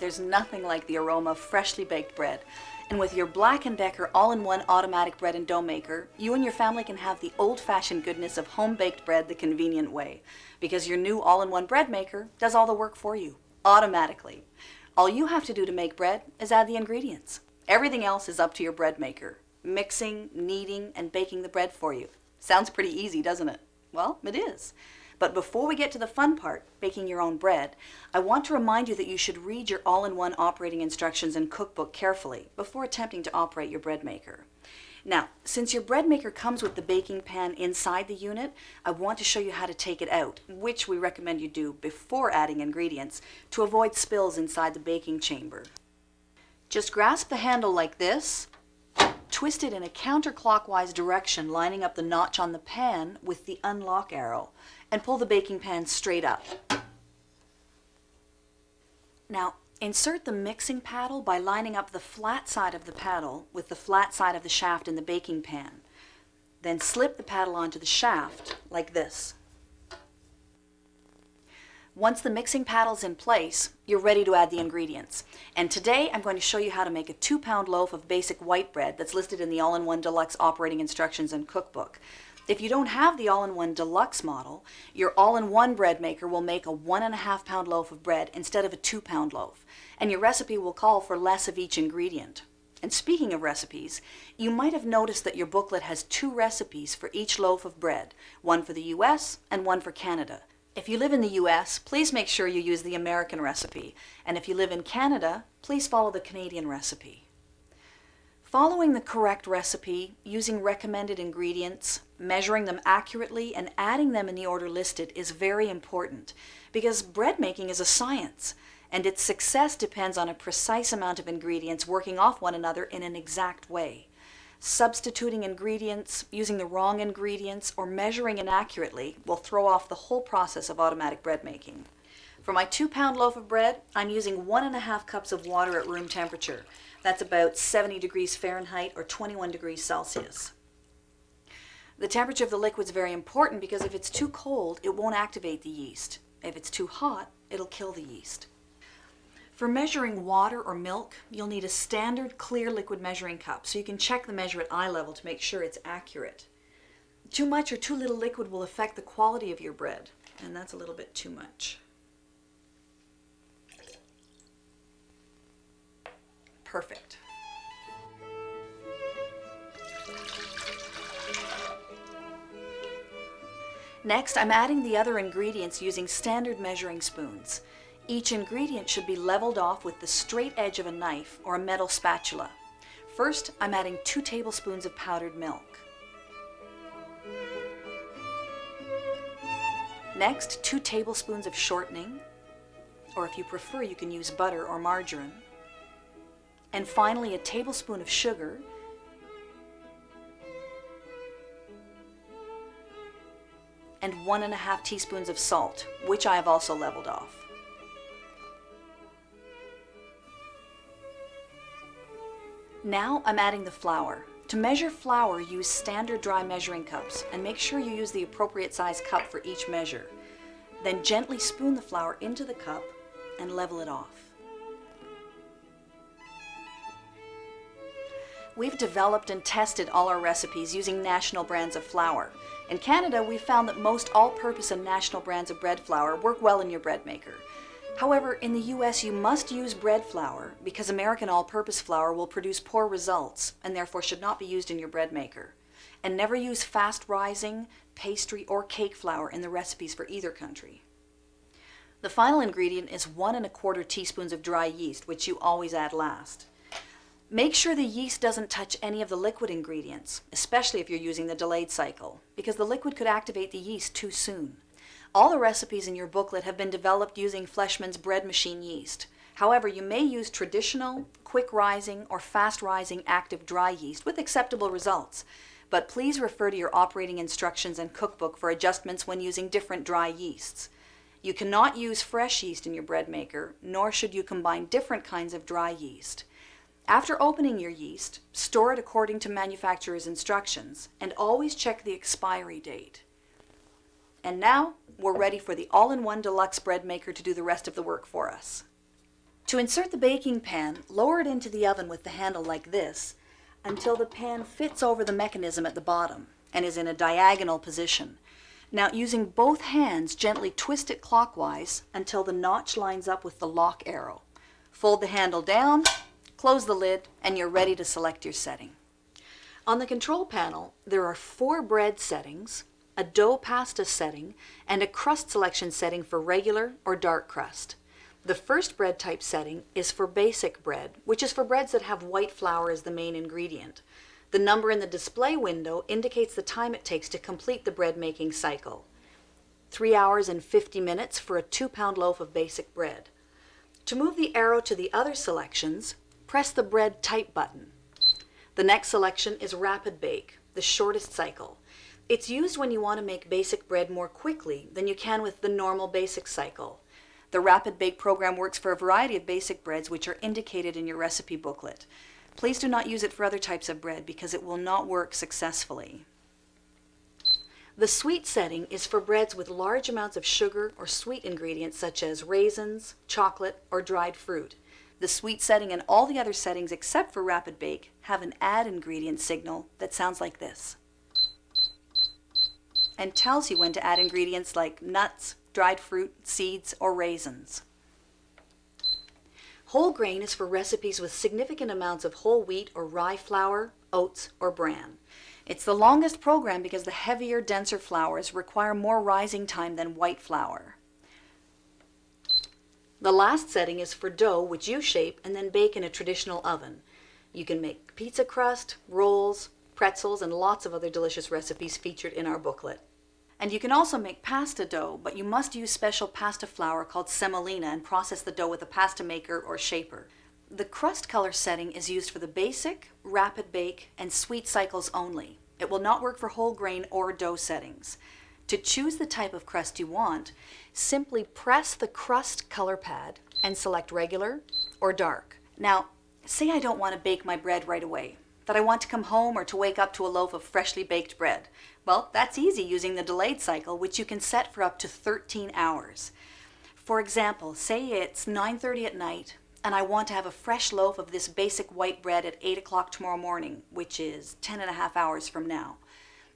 there's nothing like the aroma of freshly baked bread. And with your Black & Decker all-in-one automatic bread and dough maker, you and your family can have the old-fashioned goodness of home-baked bread the convenient way. Because your new all-in-one bread maker does all the work for you, automatically. All you have to do to make bread is add the ingredients. Everything else is up to your bread maker, mixing, kneading, and baking the bread for you. Sounds pretty easy, doesn't it? Well, it is. But before we get to the fun part, baking your own bread, I want to remind you that you should read your all-in-one operating instructions and cookbook carefully before attempting to operate your bread maker. Now, since your bread maker comes with the baking pan inside the unit, I want to show you how to take it out, which we recommend you do before adding ingredients to avoid spills inside the baking chamber. Just grasp the handle like this, twist it in a counterclockwise direction, lining up the notch on the pan with the unlock arrow, and pull the baking pan straight up. Now, insert the mixing paddle by lining up the flat side of the paddle with the flat side of the shaft in the baking pan. Then slip the paddle onto the shaft like this. Once the mixing paddle's in place, you're ready to add the ingredients. And today I'm going to show you how to make a 2-pound loaf of basic white bread that's listed in the All-in-One Deluxe Operating Instructions and Cookbook. If you don't have the All-in-One Deluxe model, your All-in-One bread maker will make a 1.5-pound loaf of bread instead of a 2-pound loaf, and your recipe will call for less of each ingredient. And speaking of recipes, you might have noticed that your booklet has 2 recipes for each loaf of bread, one for the US and one for Canada. If you live in the US, please make sure you use the American recipe, and if you live in Canada, please follow the Canadian recipe. Following the correct recipe, using recommended ingredients, measuring them accurately, and adding them in the order listed is very important because bread making is a science, and its success depends on a precise amount of ingredients working off one another in an exact way. Substituting ingredients, using the wrong ingredients, or measuring inaccurately will throw off the whole process of automatic bread making. For my 2-pound loaf of bread, I'm using 1.5 cups of water at room temperature. That's about 70 degrees Fahrenheit or 21 degrees Celsius. The temperature of the liquid is very important because if it's too cold, it won't activate the yeast. If it's too hot, it'll kill the yeast. For measuring water or milk, you'll need a standard clear liquid measuring cup so you can check the measure at eye level to make sure it's accurate. Too much or too little liquid will affect the quality of your bread, and that's a little bit too much. Perfect. Next, I'm adding the other ingredients using standard measuring spoons. Each ingredient should be leveled off with the straight edge of a knife or a metal spatula. First, I'm adding 2 tablespoons of powdered milk. Next, 2 tablespoons of shortening, or if you prefer, you can use butter or margarine. And finally, a tablespoon of sugar, and 1.5 teaspoons of salt, which I have also leveled off. Now I'm adding the flour. To measure flour, use standard dry measuring cups and make sure you use the appropriate size cup for each measure. Then gently spoon the flour into the cup and level it off. We've developed and tested all our recipes using national brands of flour. In Canada, we've found that most all-purpose and national brands of bread flour work well in your bread maker. However, in the US, you must use bread flour because American all-purpose flour will produce poor results and therefore should not be used in your bread maker. And never use fast-rising, pastry, or cake flour in the recipes for either country. The final ingredient is 1.25 teaspoons of dry yeast, which you always add last. Make sure the yeast doesn't touch any of the liquid ingredients, especially if you're using the delayed cycle, because the liquid could activate the yeast too soon. All the recipes in your booklet have been developed using Fleischmann's bread machine yeast. However, you may use traditional, quick-rising, or fast-rising active dry yeast with acceptable results. But please refer to your operating instructions and cookbook for adjustments when using different dry yeasts. You cannot use fresh yeast in your bread maker, nor should you combine different kinds of dry yeast. After opening your yeast, store it according to manufacturer's instructions, and always check the expiry date. And now, we're ready for the all-in-one deluxe bread maker to do the rest of the work for us. To insert the baking pan, lower it into the oven with the handle like this until the pan fits over the mechanism at the bottom and is in a diagonal position. Now, using both hands, gently twist it clockwise until the notch lines up with the lock arrow. Fold the handle down, close the lid, and you're ready to select your setting. On the control panel, there are 4 bread settings, a dough pasta setting, and a crust selection setting for regular or dark crust. The first bread type setting is for basic bread, which is for breads that have white flour as the main ingredient. The number in the display window indicates the time it takes to complete the bread making cycle. 3 hours and 50 minutes for a 2-pound loaf of basic bread. To move the arrow to the other selections, press the bread type button. The next selection is rapid bake, the shortest cycle. It's used when you want to make basic bread more quickly than you can with the normal basic cycle. The rapid bake program works for a variety of basic breads which are indicated in your recipe booklet. Please do not use it for other types of bread because it will not work successfully. The sweet setting is for breads with large amounts of sugar or sweet ingredients such as raisins, chocolate, or dried fruit. The sweet setting and all the other settings except for rapid bake have an add ingredient signal that sounds like this and tells you when to add ingredients like nuts, dried fruit, seeds, or raisins. Whole grain is for recipes with significant amounts of whole wheat or rye flour, oats, or bran. It's the longest program because the heavier, denser flours require more rising time than white flour. The last setting is for dough, which you shape and then bake in a traditional oven. You can make pizza crust, rolls, pretzels, and lots of other delicious recipes featured in our booklet. And you can also make pasta dough, but you must use special pasta flour called semolina and process the dough with a pasta maker or shaper. The crust color setting is used for the basic, rapid bake, and sweet cycles only. It will not work for whole grain or dough settings. To choose the type of crust you want, simply press the crust color pad and select regular or dark. Now, say I don't want to bake my bread right away, that I want to come home or to wake up to a loaf of freshly baked bread. Well, that's easy using the delayed cycle, which you can set for up to 13 hours. For example, say it's 9:30 at night and I want to have a fresh loaf of this basic white bread at 8 o'clock tomorrow morning, which is 10.5 hours from now.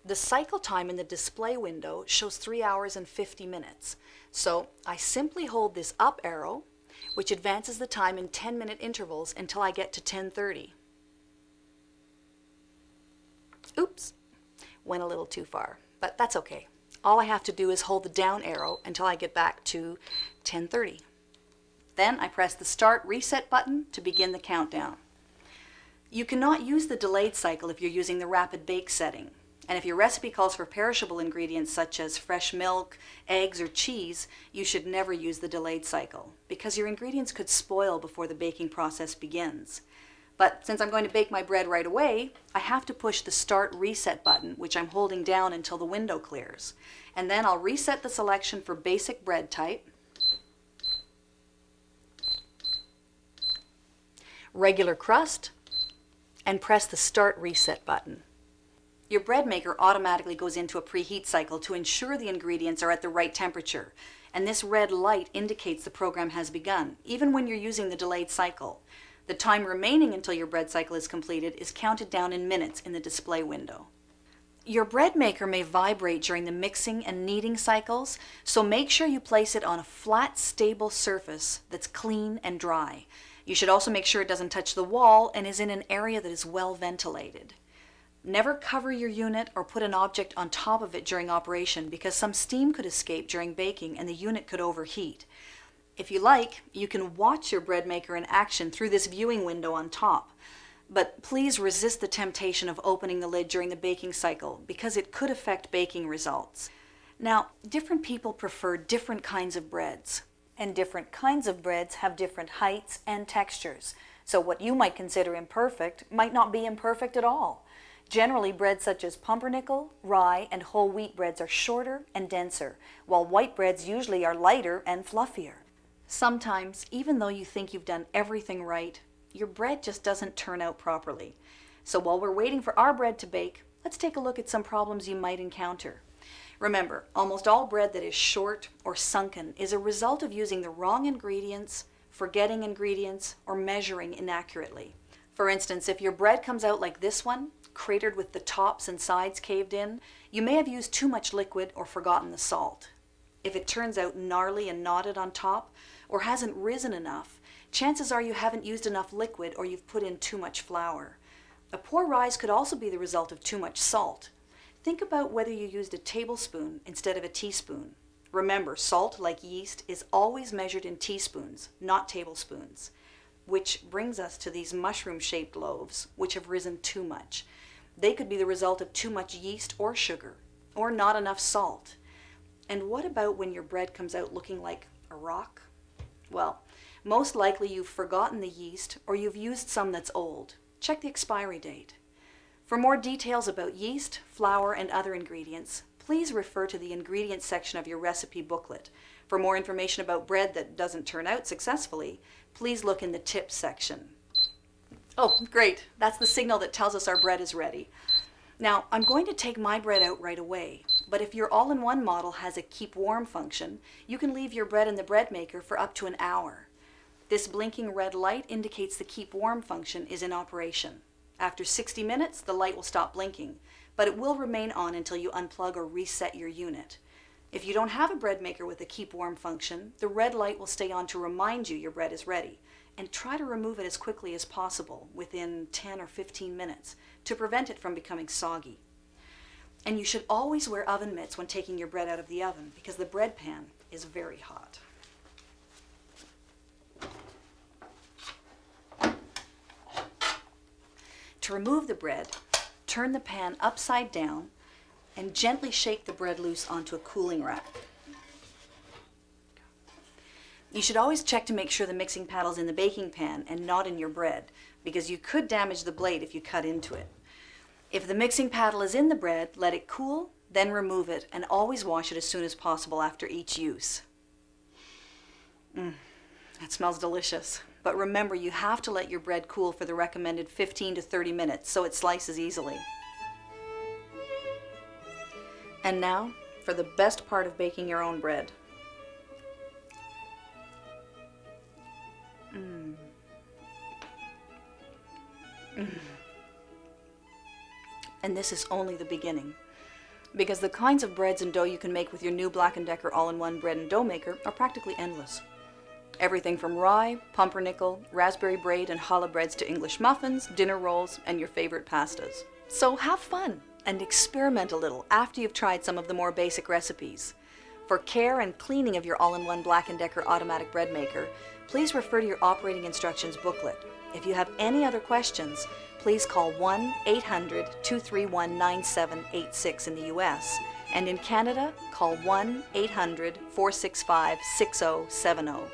The cycle time in the display window shows 3 hours and 50 minutes. So I simply hold this up arrow, which advances the time in 10-minute intervals until I get to 10:30. Oops, went a little too far, but that's okay. All I have to do is hold the down arrow until I get back to 10:30. Then I press the start reset button to begin the countdown. You cannot use the delayed cycle if you're using the rapid bake setting. And if your recipe calls for perishable ingredients such as fresh milk, eggs, or cheese, you should never use the delayed cycle because your ingredients could spoil before the baking process begins. But since I'm going to bake my bread right away, I have to push the start reset button, which I'm holding down until the window clears. And then I'll reset the selection for basic bread type, regular crust, and press the start reset button. Your bread maker automatically goes into a preheat cycle to ensure the ingredients are at the right temperature, and this red light indicates the program has begun, even when you're using the delayed cycle. The time remaining until your bread cycle is completed is counted down in minutes in the display window. Your bread maker may vibrate during the mixing and kneading cycles, so make sure you place it on a flat, stable surface that's clean and dry. You should also make sure it doesn't touch the wall and is in an area that is well ventilated. Never cover your unit or put an object on top of it during operation because some steam could escape during baking and the unit could overheat. If you like, you can watch your bread maker in action through this viewing window on top. But please resist the temptation of opening the lid during the baking cycle because it could affect baking results. Now, different people prefer different kinds of breads, and different kinds of breads have different heights and textures. So what you might consider imperfect might not be imperfect at all. Generally, breads such as pumpernickel, rye, and whole wheat breads are shorter and denser, while white breads usually are lighter and fluffier. Sometimes, even though you think you've done everything right, your bread just doesn't turn out properly. So while we're waiting for our bread to bake, let's take a look at some problems you might encounter. Remember, almost all bread that is short or sunken is a result of using the wrong ingredients, forgetting ingredients, or measuring inaccurately. For instance, if your bread comes out like this one, cratered with the tops and sides caved in, you may have used too much liquid or forgotten the salt. If it turns out gnarly and knotted on top, or hasn't risen enough, chances are you haven't used enough liquid or you've put in too much flour. A poor rise could also be the result of too much salt. Think about whether you used a tablespoon instead of a teaspoon. Remember, salt, like yeast, is always measured in teaspoons, not tablespoons. Which brings us to these mushroom-shaped loaves, which have risen too much. They could be the result of too much yeast or sugar, or not enough salt. And what about when your bread comes out looking like a rock? Well, most likely you've forgotten the yeast or you've used some that's old. Check the expiry date. For more details about yeast, flour, and other ingredients, please refer to the ingredients section of your recipe booklet. For more information about bread that doesn't turn out successfully, please look in the tips section. Oh, great. That's the signal that tells us our bread is ready. Now, I'm going to take my bread out right away, but if your all-in-one model has a keep warm function, you can leave your bread in the bread maker for up to an hour. This blinking red light indicates the keep warm function is in operation. After 60 minutes, the light will stop blinking, but it will remain on until you unplug or reset your unit. If you don't have a bread maker with a keep warm function, the red light will stay on to remind you your bread is ready, and try to remove it as quickly as possible within 10 or 15 minutes to prevent it from becoming soggy. And you should always wear oven mitts when taking your bread out of the oven because the bread pan is very hot. To remove the bread, turn the pan upside down and gently shake the bread loose onto a cooling rack. You should always check to make sure the mixing paddle's in the baking pan and not in your bread, because you could damage the blade if you cut into it. If the mixing paddle is in the bread, let it cool, then remove it, and always wash it as soon as possible after each use. That smells delicious. But remember, you have to let your bread cool for the recommended 15 to 30 minutes so it slices easily. And now, for the best part of baking your own bread. And this is only the beginning, because the kinds of breads and dough you can make with your new Black & Decker all-in-one bread and dough maker are practically endless. Everything from rye, pumpernickel, raspberry braid, and challah breads to English muffins, dinner rolls, and your favorite pastas. So have fun and experiment a little after you've tried some of the more basic recipes. For care and cleaning of your all-in-one Black & Decker automatic bread maker, please refer to your operating instructions booklet. If you have any other questions, please call 1-800-231-9786 in the U.S. and in Canada, call 1-800-465-6070.